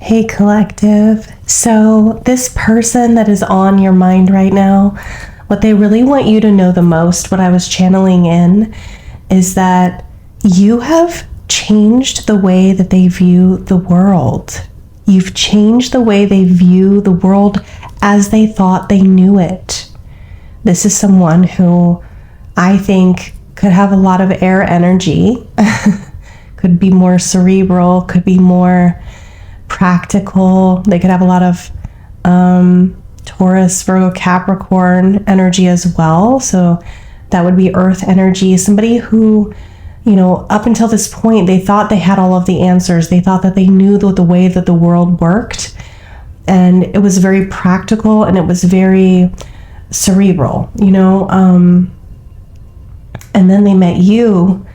Hey collective. So this person that is on your mind right now, what they really want you to know the most, what I was channeling in, is that you have changed the way that they view the world. You've changed the way they view the world as they thought they knew it. This is someone who I think could have a lot of air energy, could be more cerebral, could be more practical. They could have a lot of Taurus, Virgo, Capricorn energy as well. So that would be earth energy. Somebody who, up until this point, they thought they had all of the answers. They thought that they knew the way that the world worked. And it was very practical and it was very cerebral, and then they met you.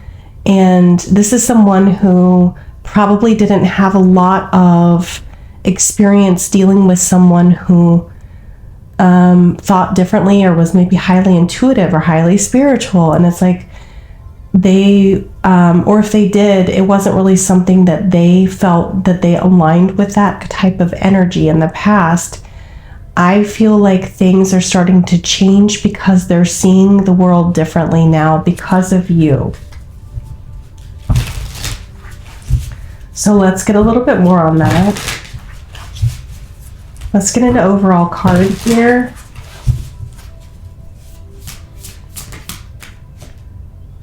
And this is someone who probably didn't have a lot of experience dealing with someone who thought differently or was maybe highly intuitive or highly spiritual. And it's like they, or if they did, it wasn't really something that they felt that they aligned with that type of energy in the past. I feel like things are starting to change because they're seeing the world differently now because of you. So let's get a little bit more on that. Let's get into overall card here.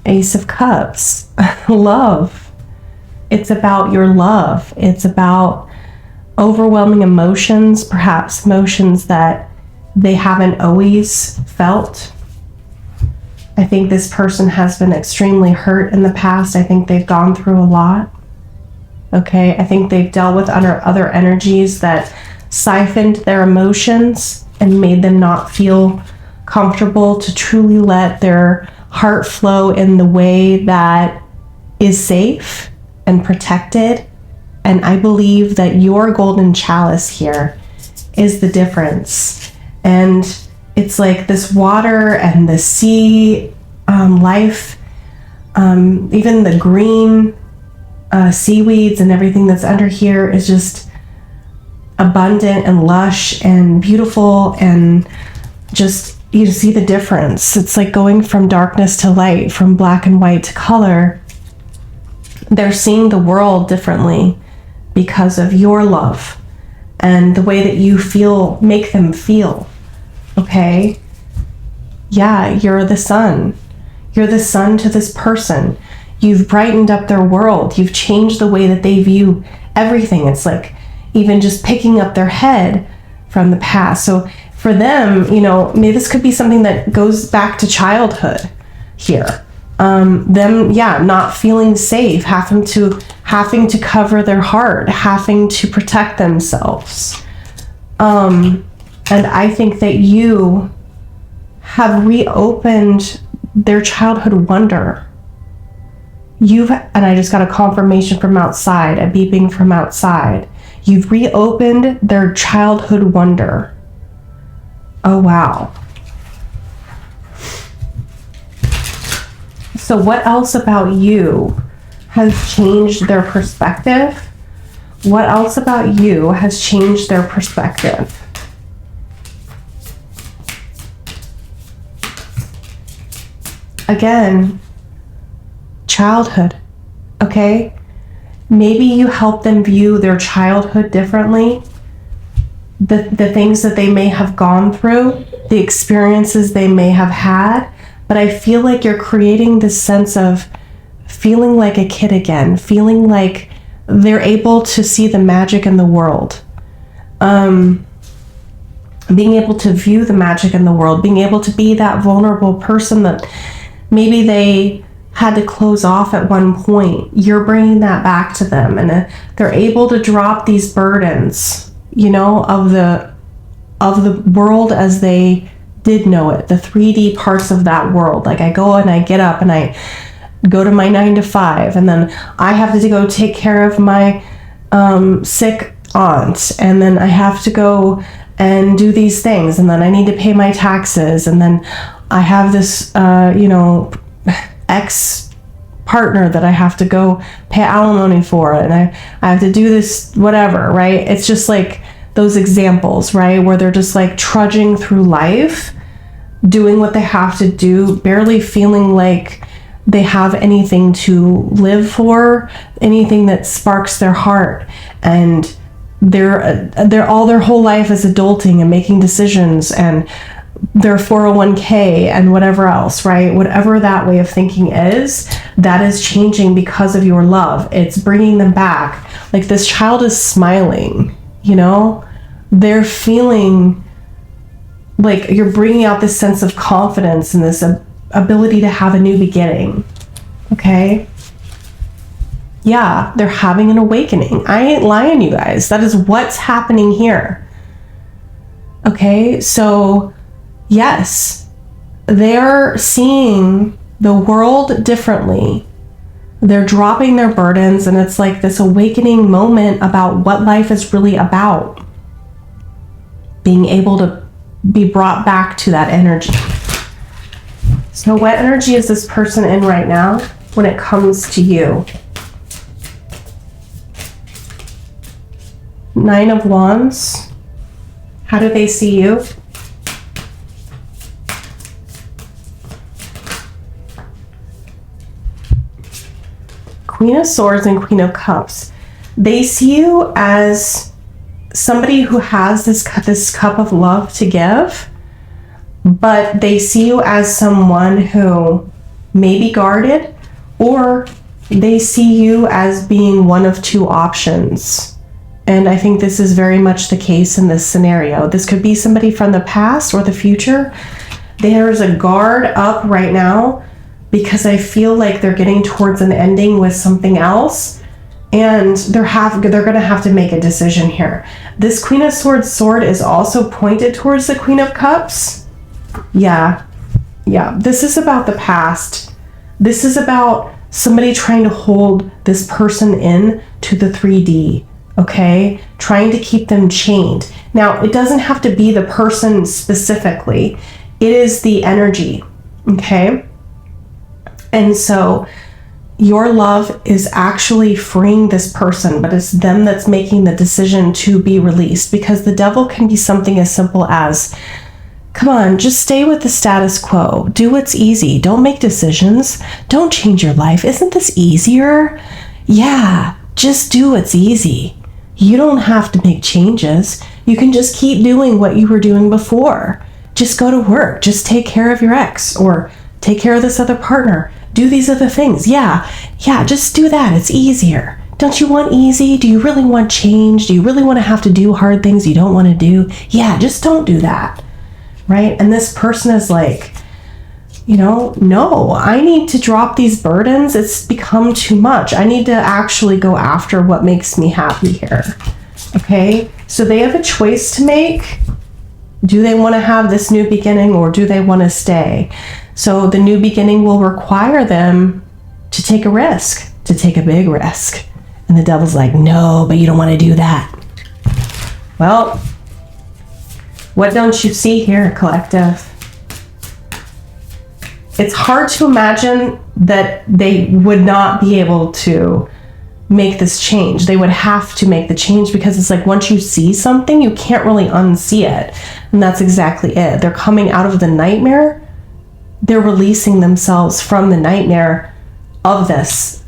Ace of Cups. Love. It's about your love. It's about overwhelming emotions, perhaps emotions that they haven't always felt. I think this person has been extremely hurt in the past. I think they've gone through a lot. Okay, I think they've dealt with other energies that siphoned their emotions and made them not feel comfortable to truly let their heart flow in the way that is safe and protected. And I believe that your golden chalice here is the difference. And it's like this water and the sea life, even the green seaweeds and everything that's under here is just abundant and lush and beautiful, and just you see the difference. It's like going from darkness to light, from black and white to color. They're seeing the world differently because of your love and the way that you make them feel. Okay? Yeah, you're the sun. You're the sun to this person. You've brightened up their world. You've changed the way that they view everything. It's like even just picking up their head from the past. So for them, maybe this could be something that goes back to childhood here. Them, not feeling safe, having to cover their heart, having to protect themselves. And I think that you have reopened their childhood wonder. And I just got a confirmation from outside, a beeping from outside. You've reopened their childhood wonder. Oh, wow. So what else about you has changed their perspective? What else about you has changed their perspective? Again, childhood, okay? Maybe you help them view their childhood differently. The things that they may have gone through, the experiences they may have had. But I feel like you're creating this sense of feeling like a kid again, feeling like they're able to see the magic in the world. Being able to view the magic in the world, being able to be that vulnerable person that maybe they had to close off at one point. You're bringing that back to them, and they're able to drop these burdens, of the world as they did know it, the 3D parts of that world. Like I go and I get up and I go to my 9 to 5, and then I have to go take care of my sick aunt, and then I have to go and do these things, and then I need to pay my taxes, and then I have this, ex partner that I have to go pay alimony for, and I have to do this, whatever, right? It's just like those examples, right? Where they're just like trudging through life, doing what they have to do, barely feeling like they have anything to live for, anything that sparks their heart. And they're all their whole life is adulting and making decisions and their 401k and whatever else, right? Whatever that way of thinking is, that is changing because of your love. It's bringing them back. Like this child is smiling, you know? They're feeling like you're bringing out this sense of confidence and this ability to have a new beginning. Okay? Yeah, they're having an awakening. I ain't lying, you guys. That is what's happening here. Okay, so yes, they're seeing the world differently. They're dropping their burdens, and it's like this awakening moment about what life is really about. Being able to be brought back to that energy. So what energy is this person in right now when it comes to you? 9 of Wands. How do they see you? Queen of Swords and Queen of Cups. They see you as somebody who has this cup of love to give, but they see you as someone who may be guarded, or they see you as being one of two options. And I think this is very much the case in this scenario. This could be somebody from the past or the future. There is a guard up right now because I feel like they're getting towards an ending with something else, and they're going to have to make a decision here. This Queen of Swords sword is also pointed towards the Queen of Cups. Yeah. This is about the past. This is about somebody trying to hold this person in to the 3D. Okay, trying to keep them chained. Now, it doesn't have to be the person specifically. It is the energy, okay? And so your love is actually freeing this person, but it's them that's making the decision to be released, because the devil can be something as simple as, come on, just stay with the status quo. Do what's easy. Don't make decisions. Don't change your life. Isn't this easier? Yeah, just do what's easy. You don't have to make changes. You can just keep doing what you were doing before. Just go to work. Just take care of your ex, or take care of this other partner. Do these other things. Yeah, just do that. It's easier. Don't you want easy? Do you really want change? Do you really want to have to do hard things you don't want to do? Yeah, just don't do that. Right? And this person is like, no, I need to drop these burdens. It's become too much. I need to actually go after what makes me happy here. Okay? So they have a choice to make. Do they want to have this new beginning, or do they want to stay? So the new beginning will require them to take a risk, to take a big risk. And the devil's like, no, but you don't want to do that. Well, what don't you see here, collective? It's hard to imagine that they would not be able to make this change. They would have to make the change, because it's like once you see something, you can't really unsee it. And that's exactly it. They're coming out of the nightmare. They're releasing themselves from the nightmare of this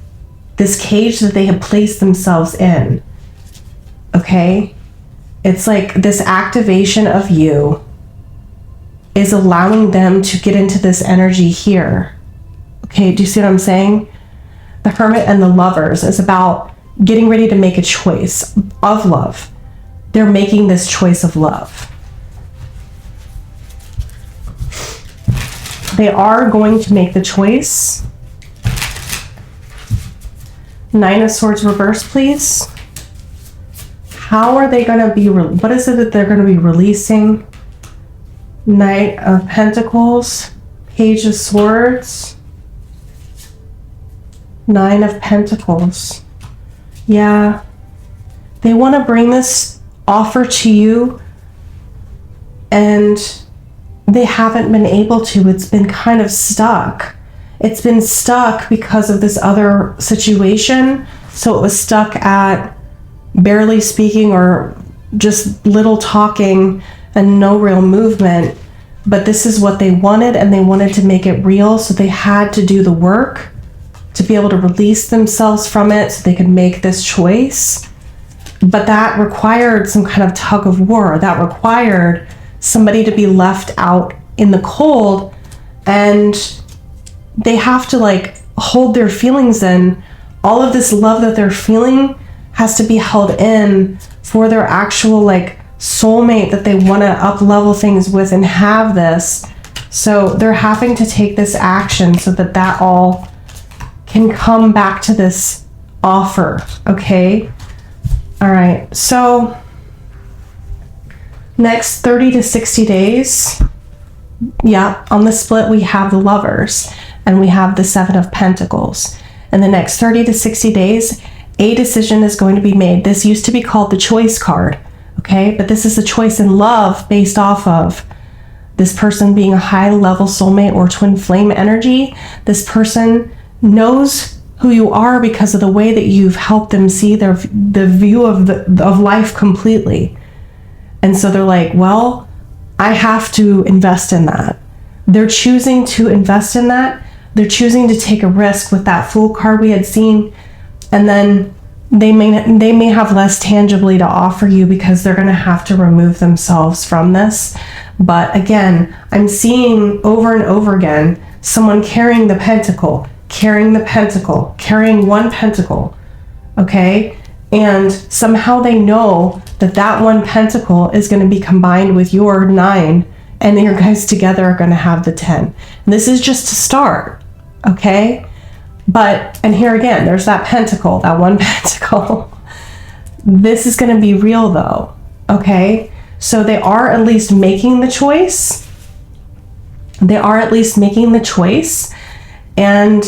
cage that they have placed themselves in. Okay? It's like this activation of you is allowing them to get into this energy here. Okay, do you see what I'm saying? The Hermit and the Lovers is about getting ready to make a choice of love. They're making this choice of love. They are going to make the choice. 9 of Swords reverse, please. How are they going to be, what is it that they're going to be releasing? Knight of Pentacles, Page of Swords, 9 of Pentacles. Yeah, they want to bring this offer to you, and they haven't been able to. It's been kind of stuck. it's been stuck because of this other situation. So it was stuck at barely speaking or just little talking and no real movement. But this is what they wanted, and they wanted to make it real. So they had to do the work to be able to release themselves from it so they could make this choice. But that required some kind of tug of war. That required somebody to be left out in the cold, and they have to like hold their feelings in. All of this love that they're feeling has to be held in for their actual like soulmate that they want to up level things with and have this. So they're having to take this action so that that all can come back to this offer. Okay. All right. So next 30 to 60 days, yeah, on the split, we have the Lovers and we have the Seven of Pentacles. In the next 30 to 60 days, a decision is going to be made. This used to be called the choice card, okay? But this is a choice in love based off of this person being a high-level soulmate or twin flame energy. This person knows who you are because of the way that you've helped them see the view of life completely. And so they're like, well, I have to invest in that. They're choosing to invest in that. They're choosing to take a risk with that Fool card we had seen. And then they may have less tangibly to offer you because they're going to have to remove themselves from this. But again, I'm seeing over and over again someone carrying the pentacle, carrying the pentacle, carrying one pentacle, okay? And somehow they know that that one pentacle is going to be combined with your 9, and your guys together are going to have the 10. And this is just to start, okay? But, and here again, there's that pentacle, that one pentacle. This is going to be real though, okay? So they are at least making the choice. They are at least making the choice, and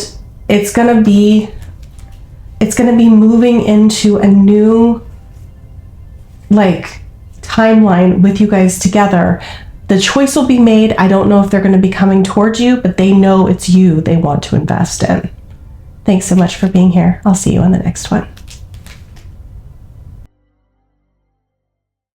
it's going to be moving into a new like timeline with you guys together. The choice will be made. I don't know if they're going to be coming towards you, but they know it's you they want to invest in. Thanks so much for being here. I'll see you on the next one.